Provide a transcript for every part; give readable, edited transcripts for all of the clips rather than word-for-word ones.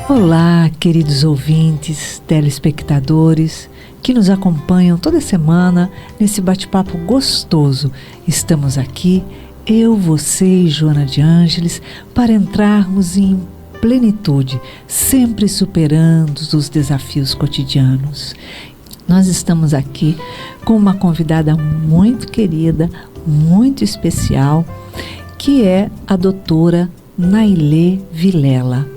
Olá, queridos ouvintes, telespectadores que nos acompanham toda semana nesse bate-papo gostoso. Estamos aqui, eu, você e Joana de Ângeles, para entrarmos em plenitude, sempre superando os desafios cotidianos. Nós estamos aqui com uma convidada muito querida, muito especial, que é a doutora Nailê Vilela.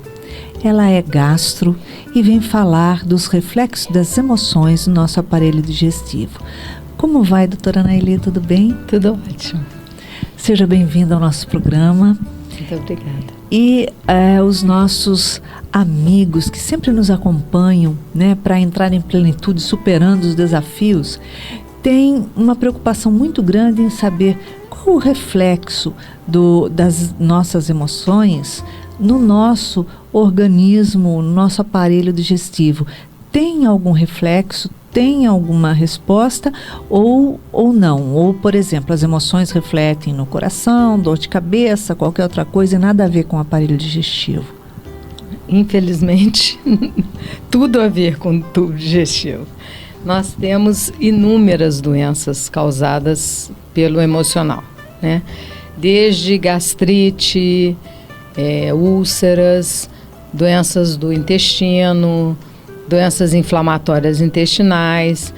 Ela é gastro e vem falar dos reflexos das emoções no nosso aparelho digestivo. Como vai, doutora Nailê? Tudo bem? Tudo ótimo. Seja bem-vinda ao nosso programa. Muito obrigada. E os nossos amigos que sempre nos acompanham, né, para entrar em plenitude, superando os desafios, têm uma preocupação muito grande em saber qual o reflexo das nossas emoções no nosso organismo, no nosso aparelho digestivo. Tem algum reflexo? Tem alguma resposta ou não? Ou, por exemplo, as emoções refletem no coração, dor de cabeça, qualquer outra coisa, e nada a ver com o aparelho digestivo? Infelizmente, tudo a ver com o tubo digestivo. Nós temos inúmeras doenças causadas pelo emocional, né? Desde gastrite, úlceras, doenças do intestino, doenças inflamatórias intestinais,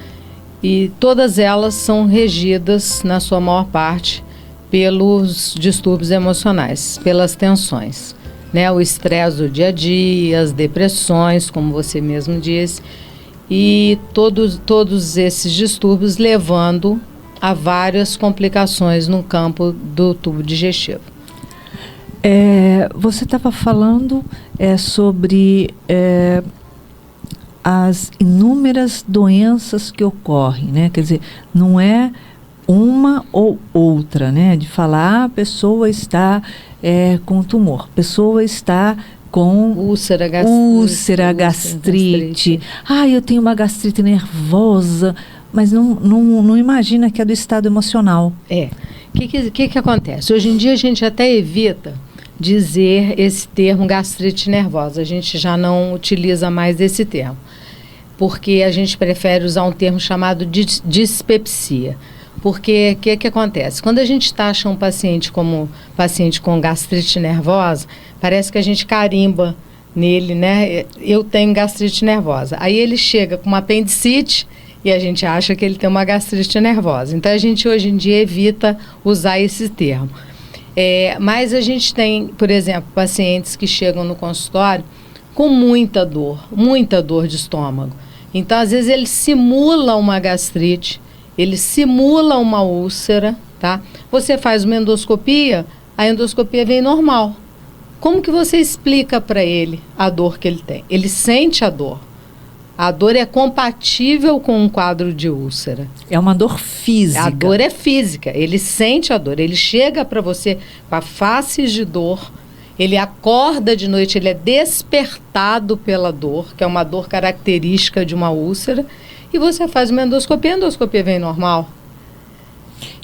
e todas elas são regidas, na sua maior parte, pelos distúrbios emocionais, pelas tensões, né? O estresse do dia a dia, as depressões, como você mesmo disse, e todos esses distúrbios levando a várias complicações no campo do tubo digestivo. Você estava falando sobre as inúmeras doenças que ocorrem, né? Quer dizer, não é uma ou outra, né? De falar, a pessoa está com tumor, a pessoa está com úlcera, gastrite. Eu tenho uma gastrite nervosa, mas não imagina que é do estado emocional. O que acontece? Hoje em dia a gente até evita dizer esse termo gastrite nervosa. A gente já não utiliza mais esse termo, porque a gente prefere usar um termo chamado de dispepsia. Porque o que acontece? Quando a gente taxa um paciente como paciente com gastrite nervosa, parece que a gente carimba nele, né? Eu tenho gastrite nervosa. Aí ele chega com uma apendicite e a gente acha que ele tem uma gastrite nervosa. Então a gente hoje em dia evita usar esse termo. Mas a gente tem, por exemplo, pacientes que chegam no consultório com muita dor de estômago. Então, às vezes, ele simula uma gastrite, ele simula uma úlcera, tá? Você faz uma endoscopia, a endoscopia vem normal. Como que você explica para ele a dor que ele tem? Ele sente a dor. A dor é compatível com um quadro de úlcera. É uma dor física. A dor é física. Ele sente a dor. Ele chega para você com a face de dor. Ele acorda de noite, ele é despertado pela dor, que é uma dor característica de uma úlcera. E você faz uma endoscopia, a endoscopia vem normal.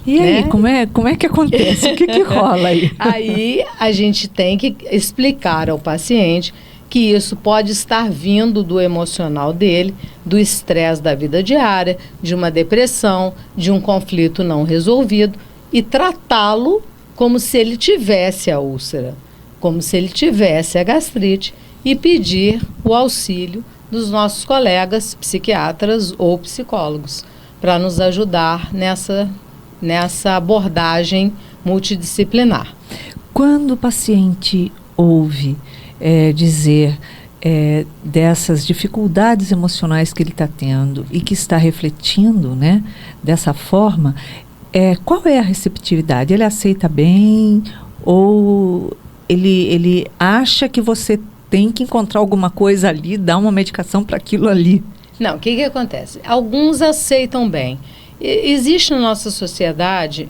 E aí, como é que acontece? O que rola aí? Aí a gente tem que explicar ao paciente que isso pode estar vindo do emocional dele, do estresse da vida diária, de uma depressão, de um conflito não resolvido, e tratá-lo como se ele tivesse a úlcera, como se ele tivesse a gastrite, e pedir o auxílio dos nossos colegas psiquiatras ou psicólogos para nos ajudar nessa abordagem multidisciplinar. Quando o paciente ouve dizer dessas dificuldades emocionais que ele está tendo e que está refletindo, né, dessa forma, qual é a receptividade? Ele aceita bem ou ele acha que você tem que encontrar alguma coisa ali, dar uma medicação para aquilo ali? Não, o que acontece? Alguns aceitam bem. Existe na nossa sociedade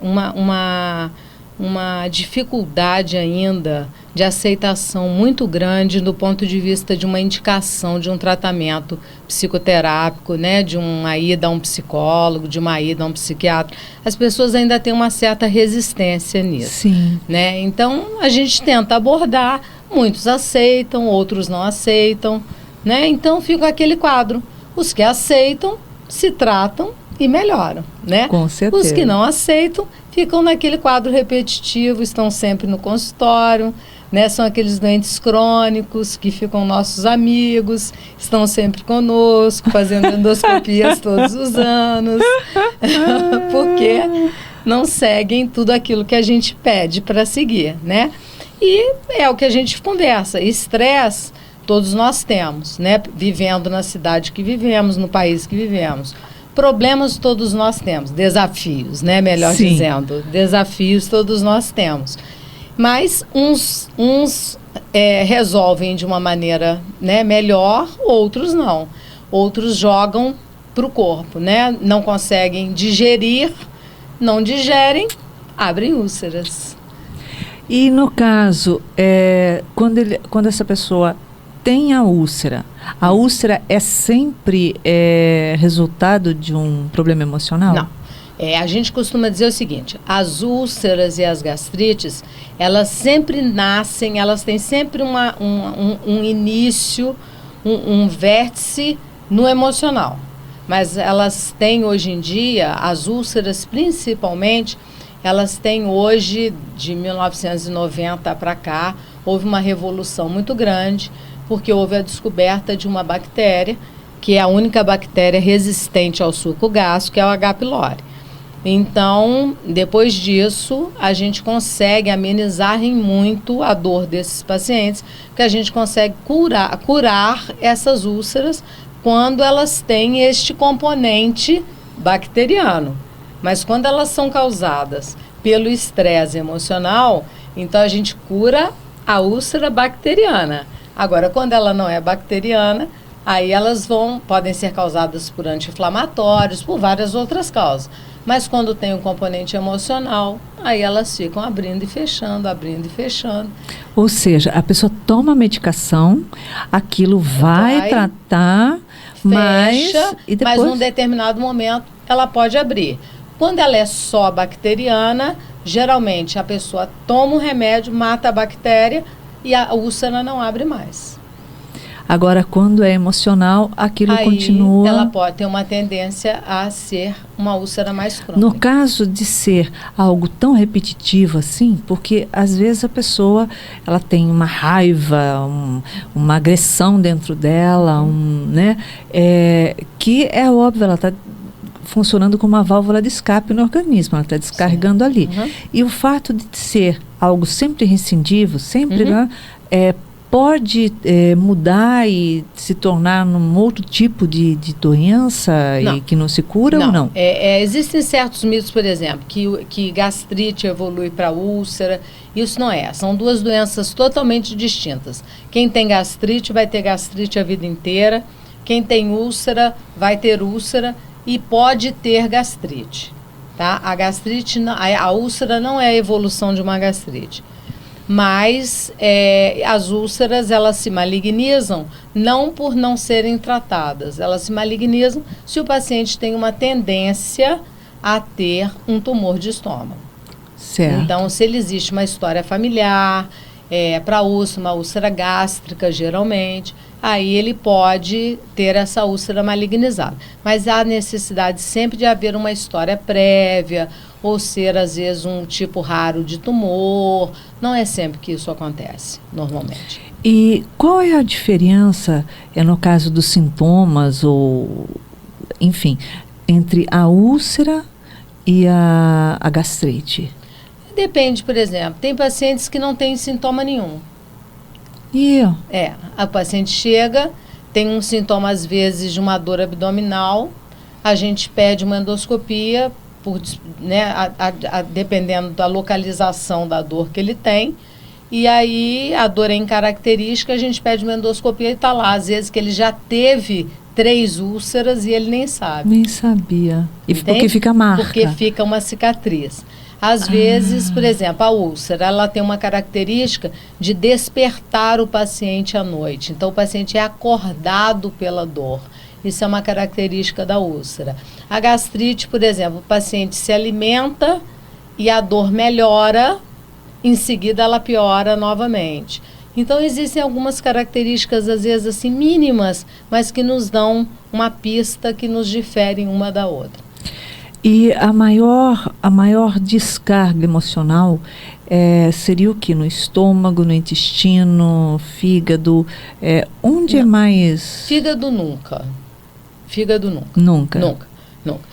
uma dificuldade ainda de aceitação muito grande do ponto de vista de uma indicação de um tratamento psicoterápico, né, de uma ida a um psicólogo, de uma ida a um psiquiatra. As pessoas ainda têm uma certa resistência nisso. Sim. Né? Então, a gente tenta abordar, muitos aceitam, outros não aceitam, né? Então, fica aquele quadro. Os que aceitam se tratam e melhoram, né? Com certeza. Os que não aceitam ficam naquele quadro repetitivo, estão sempre no consultório, né? São aqueles doentes crônicos que ficam nossos amigos, estão sempre conosco, fazendo endoscopias todos os anos, porque não seguem tudo aquilo que a gente pede para seguir, né? E é o que a gente conversa. Estresse todos nós temos, né? Vivendo na cidade que vivemos, no país que vivemos. Problemas todos nós temos, desafios, né? Melhor Sim. dizendo, desafios todos nós temos. Mas uns resolvem de uma maneira, né, melhor, outros não. Outros jogam para o corpo, né? Não conseguem digerir, não digerem, abrem úlceras. E no caso, quando essa pessoa tem a úlcera é sempre resultado de um problema emocional? Não. A gente costuma dizer o seguinte, as úlceras e as gastrites, elas sempre nascem, elas têm sempre um início, um vértice no emocional. Mas elas têm hoje em dia, as úlceras principalmente, elas têm hoje, de 1990 para cá, houve uma revolução muito grande, porque houve a descoberta de uma bactéria, que é a única bactéria resistente ao suco gástrico, que é o H. pylori. Então, depois disso, a gente consegue amenizar em muito a dor desses pacientes, porque a gente consegue curar essas úlceras quando elas têm este componente bacteriano. Mas quando elas são causadas pelo estresse emocional, então a gente cura a úlcera bacteriana. Agora, quando ela não é bacteriana, aí elas podem ser causadas por anti-inflamatórios, por várias outras causas. Mas quando tem um componente emocional, aí elas ficam abrindo e fechando, abrindo e fechando. Ou seja, a pessoa toma a medicação, aquilo vai tratar, fecha, e depois... mas num determinado momento ela pode abrir. Quando ela é só bacteriana, geralmente a pessoa toma um remédio, mata a bactéria e a úlcera não abre mais. Agora, quando é emocional, aquilo aí, continua... ela pode ter uma tendência a ser uma úlcera mais crônica. No caso de ser algo tão repetitivo assim, porque às vezes a pessoa ela tem uma raiva, uma agressão dentro dela, né? Que é óbvio, ela está funcionando como uma válvula de escape no organismo, ela está descarregando ali. Uhum. E o fato de ser algo sempre recidivo, sempre, né, pode mudar e se tornar num outro tipo de doença e que não se cura ou não? Existem certos mitos, por exemplo, que gastrite evolui para úlcera. Isso não é. São duas doenças totalmente distintas. Quem tem gastrite vai ter gastrite a vida inteira. Quem tem úlcera vai ter úlcera e pode ter gastrite. Tá? A gastrite, a úlcera não é a evolução de uma gastrite. Mas as úlceras, elas se malignizam não por não serem tratadas. Elas se malignizam se o paciente tem uma tendência a ter um tumor de estômago. Certo. Então, se existe uma história familiar, para uma úlcera gástrica, geralmente, aí ele pode ter essa úlcera malignizada. Mas há necessidade sempre de haver uma história prévia, ou ser, às vezes, um tipo raro de tumor. Não é sempre que isso acontece, normalmente. E qual é a diferença, no caso dos sintomas, ou, enfim, entre a úlcera e a gastrite? Depende, por exemplo, tem pacientes que não têm sintoma nenhum. A paciente chega, tem um sintoma, às vezes, de uma dor abdominal, a gente pede uma endoscopia, dependendo da localização da dor que ele tem, e aí a dor é incaracterística, a gente pede uma endoscopia e está lá, às vezes que ele já teve 3 úlceras e ele nem sabe. Nem sabia. E porque fica marca. Porque fica uma cicatriz. Às vezes, por exemplo, a úlcera, ela tem uma característica de despertar o paciente à noite. Então, o paciente é acordado pela dor. Isso é uma característica da úlcera. A gastrite, por exemplo, o paciente se alimenta e a dor melhora, em seguida ela piora novamente. Então, existem algumas características, às vezes, assim, mínimas, mas que nos dão uma pista que nos diferem uma da outra. E a maior descarga emocional seria o que? No estômago, no intestino, fígado? Onde Não. é mais... Fígado nunca. Fígado nunca. Nunca? Nunca, nunca.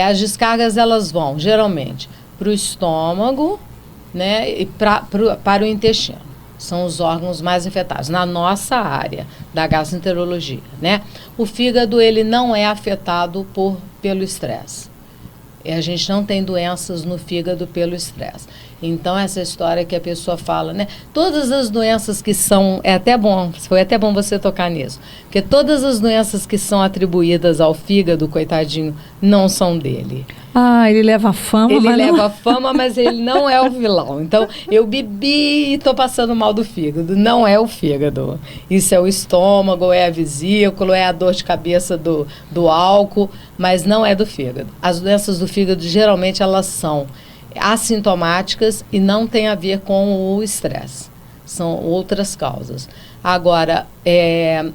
As descargas, elas vão, geralmente, para o estômago, né, e para o intestino. São os órgãos mais afetados, na nossa área da gastroenterologia, né? O fígado, ele não é afetado pelo estresse. A gente não tem doenças no fígado pelo estresse. Então, essa história que a pessoa fala, né? Todas as doenças que são... foi até bom você tocar nisso. Porque todas as doenças que são atribuídas ao fígado, coitadinho, não são dele. Ele leva fama, ele leva fama, mas ele não é o vilão. Então, eu bebi e estou passando mal do fígado. Não é o fígado. Isso é o estômago, é a vesícula, é a dor de cabeça do álcool, mas não é do fígado. As doenças do fígado, geralmente, elas são assintomáticas e não tem a ver com o estresse. São outras causas. Agora,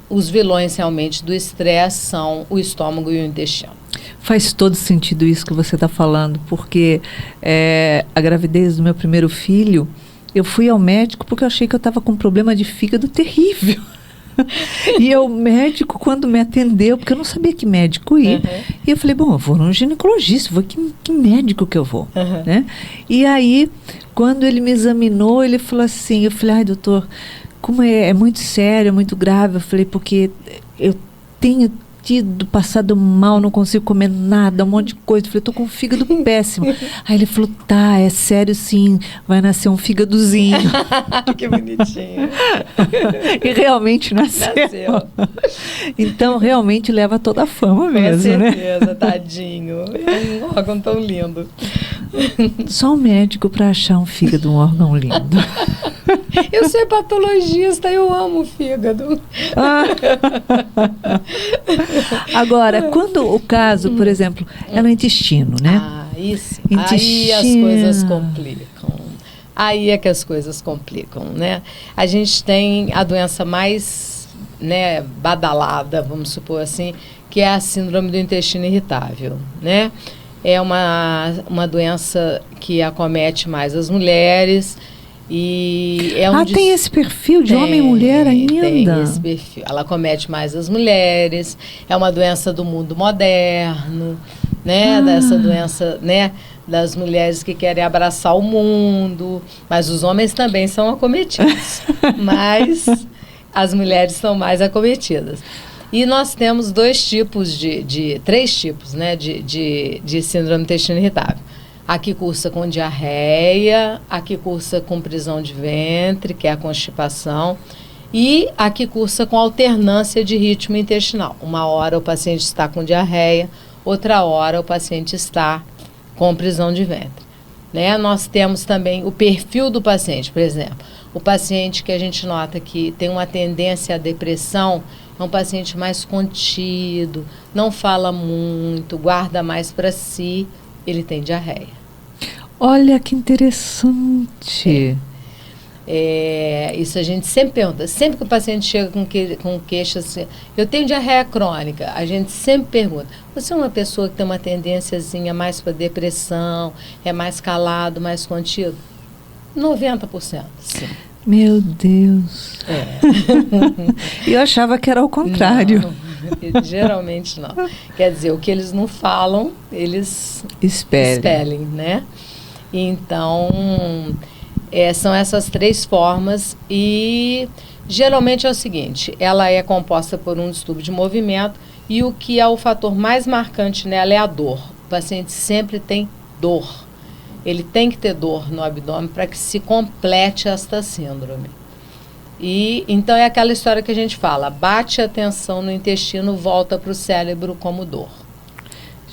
os vilões realmente do estresse são o estômago e o intestino. Faz todo sentido isso que você está falando, porque a gravidez do meu primeiro filho, eu fui ao médico porque eu achei que eu estava com um problema de fígado terrível. E o médico, quando me atendeu, porque eu não sabia que médico ir, e eu falei, bom, eu vou no ginecologista, que médico que eu vou, né? E aí, quando ele me examinou, ele falou assim, eu falei, ai, doutor, como é muito sério, é muito grave, eu falei, porque eu tenho passado mal, não consigo comer nada, um monte de coisa. Eu falei, tô com um fígado péssimo. Aí ele falou, tá, é sério sim, vai nascer um fígadozinho. Que bonitinho. E realmente nasceu. Então, realmente leva toda a fama mesmo, né? Com certeza, tadinho. É um órgão tão lindo. Só um médico para achar um fígado, um órgão lindo. Eu sou hepatologista, eu amo o fígado. Agora, quando o caso, por exemplo, é no intestino, né? Isso. Intestino. Aí as coisas complicam. Aí é que as coisas complicam, né? A gente tem a doença mais, né, badalada, vamos supor assim, que é a síndrome do intestino irritável, né? É uma doença que acomete mais as mulheres. E tem esse perfil de homem e mulher ainda? Tem esse perfil. Ela comete mais as mulheres, é uma doença do mundo moderno, né? Dessa doença, né? Das mulheres que querem abraçar o mundo, mas os homens também são acometidos, mas as mulheres são mais acometidas. E nós temos três tipos, né? De síndrome do intestino irritável. A que cursa com diarreia, a que cursa com prisão de ventre, que é a constipação, e a que cursa com alternância de ritmo intestinal. Uma hora o paciente está com diarreia, outra hora o paciente está com prisão de ventre. Né? Nós temos também o perfil do paciente, por exemplo. O paciente que a gente nota que tem uma tendência à depressão é um paciente mais contido, não fala muito, guarda mais para si. Ele tem diarreia. Olha que interessante. Isso a gente sempre pergunta. Sempre que o paciente chega com queixa assim, eu tenho diarreia crônica, a gente sempre pergunta, você é uma pessoa que tem uma tendênciazinha mais para depressão, é mais calado, mais contido? 90%, sim. Meu Deus. Eu achava que era o contrário. Não, geralmente não. Quer dizer, o que eles não falam, eles expelem, né? Então, são essas três formas e geralmente é o seguinte, ela é composta por um distúrbio de movimento e o que é o fator mais marcante nela é a dor. O paciente sempre tem dor. Ele tem que ter dor no abdômen para que se complete esta síndrome. E então é aquela história que a gente fala, bate a tensão no intestino, volta para o cérebro como dor.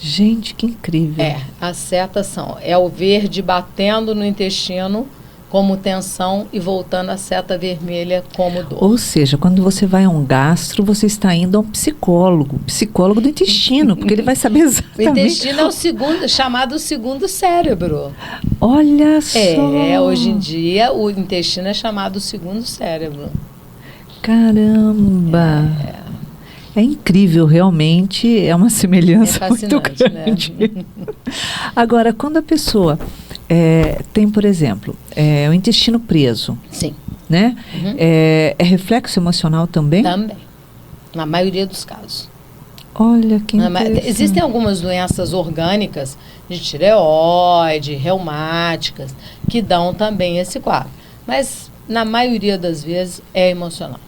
Gente, que incrível. As setas é o verde batendo no intestino como tensão e voltando a seta vermelha como dor. Ou seja, quando você vai a um gastro, você está indo a um psicólogo do intestino, porque ele vai saber exatamente. O intestino é o segundo, chamado segundo cérebro. Olha só. Hoje em dia o intestino é chamado segundo cérebro. Caramba. É incrível, realmente, é uma semelhança muito grande. Né? Agora, quando a pessoa tem, por exemplo, o intestino preso, sim, né? É reflexo emocional também? Também, na maioria dos casos. Olha que interessante. Existem algumas doenças orgânicas, de tireoide, reumáticas, que dão também esse quadro. Mas, na maioria das vezes, é emocional.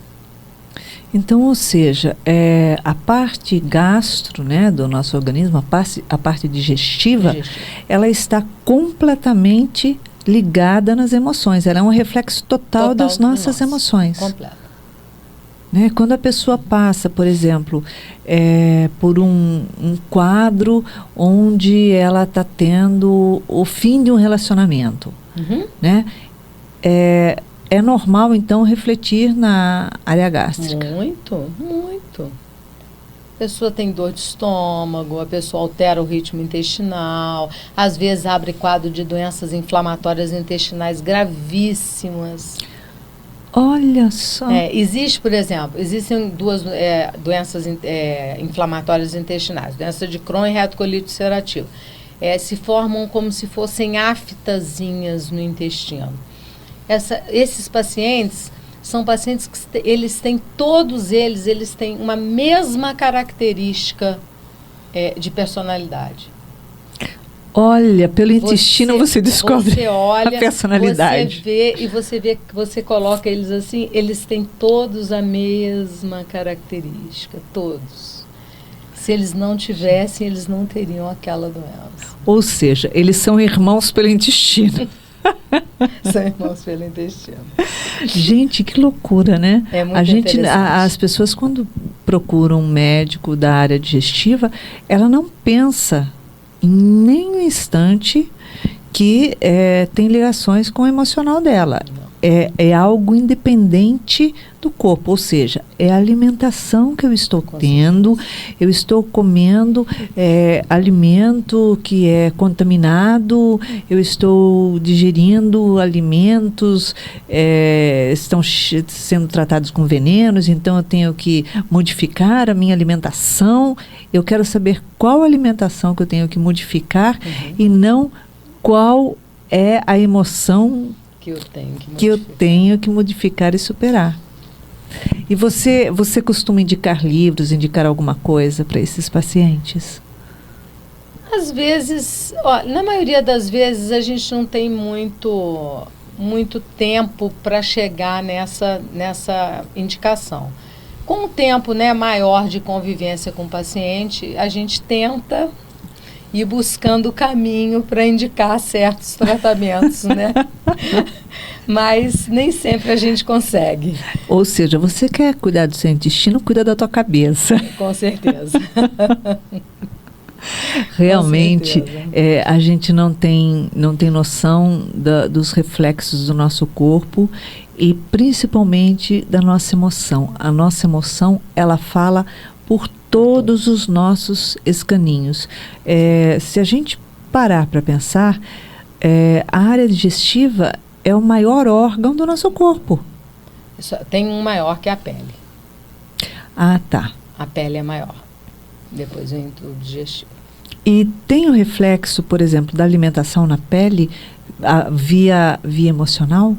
Então, ou seja, a parte gastro, né, do nosso organismo, a parte digestiva, ela está completamente ligada nas emoções. Ela é um reflexo total das nossas emoções. Completo. Né? Quando a pessoa passa, por exemplo, por um quadro onde ela está tendo o fim de um relacionamento, né? É normal, então, refletir na área gástrica? Muito, muito. A pessoa tem dor de estômago, a pessoa altera o ritmo intestinal, às vezes abre quadro de doenças inflamatórias intestinais gravíssimas. Olha só. Existe, por exemplo, existem duas doenças inflamatórias intestinais, doença de Crohn e retocolite ulcerativa. Se formam como se fossem aftazinhas no intestino. Esses pacientes são pacientes que todos eles têm uma mesma característica de personalidade. Olha, pelo intestino você descobre você olha, a personalidade. Você vê que você coloca eles assim, eles têm todos a mesma característica, todos. Se eles não tivessem, eles não teriam aquela doença. Ou seja, eles são irmãos pelo intestino. São irmãos pelo intestino. Gente, que loucura, né? É muito interessante. As pessoas, quando procuram um médico da área digestiva, ela não pensa em nenhum instante que tem ligações com o emocional dela. É algo independente do corpo, ou seja, é a alimentação que eu estou tendo, eu estou comendo alimento que é contaminado, eu estou digerindo alimentos, estão sendo tratados com venenos, então eu tenho que modificar a minha alimentação. Eu quero saber qual alimentação que eu tenho que modificar e não qual é a emoção que eu tenho que modificar e superar. E você costuma indicar livros, indicar alguma coisa para esses pacientes? Às vezes, na maioria das vezes, a gente não tem muito tempo para chegar nessa indicação. Com o tempo, né, maior de convivência com o paciente, a gente tenta ir buscando o caminho para indicar certos tratamentos, né? Mas nem sempre a gente consegue. Ou seja, você quer cuidar do seu intestino, cuida da tua cabeça. Com certeza. Realmente, a gente não tem noção dos reflexos do nosso corpo e principalmente da nossa emoção. A nossa emoção, ela fala por todos os nossos escaninhos. Se a gente parar para pensar, a área digestiva é o maior órgão do nosso corpo. Tem um maior que é a pele. Ah, tá. A pele é maior. Depois vem o digestivo. E tem o reflexo, por exemplo, da alimentação na pele via emocional?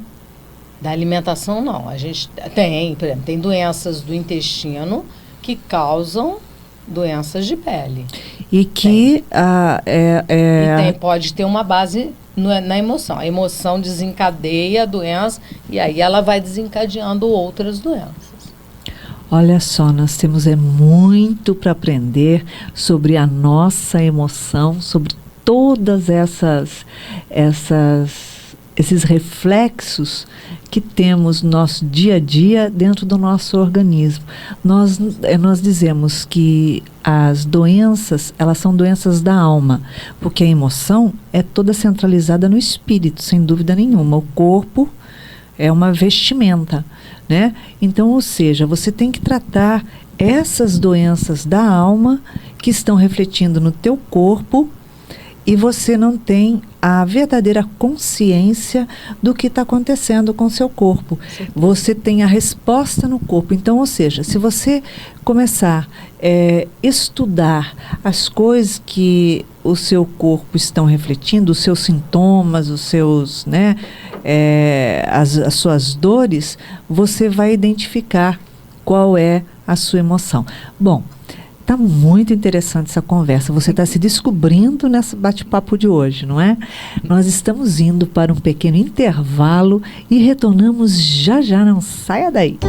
Da alimentação, não. A gente tem, por exemplo, tem doenças do intestino que causam doenças de pele. E que pode ter uma base na emoção. A emoção desencadeia a doença e aí ela vai desencadeando outras doenças. Olha só, nós temos muito para aprender sobre a nossa emoção, sobre todas essas esses reflexos que temos no nosso dia a dia dentro do nosso organismo. Nós dizemos que as doenças, elas são doenças da alma, porque a emoção é toda centralizada no espírito, sem dúvida nenhuma. O corpo é uma vestimenta, né? Então, ou seja, você tem que tratar essas doenças da alma que estão refletindo no teu corpo, e você não tem a verdadeira consciência do que está acontecendo com o seu corpo. Sim. Você tem a resposta no corpo. Então, ou seja, se você começar a estudar as coisas que o seu corpo estão refletindo, os seus sintomas, os seus, né, as suas dores, você vai identificar qual é a sua emoção. Bom, está muito interessante essa conversa. Você está se descobrindo nesse bate-papo de hoje, não é? Nós estamos indo para um pequeno intervalo e retornamos já já. Não saia daí.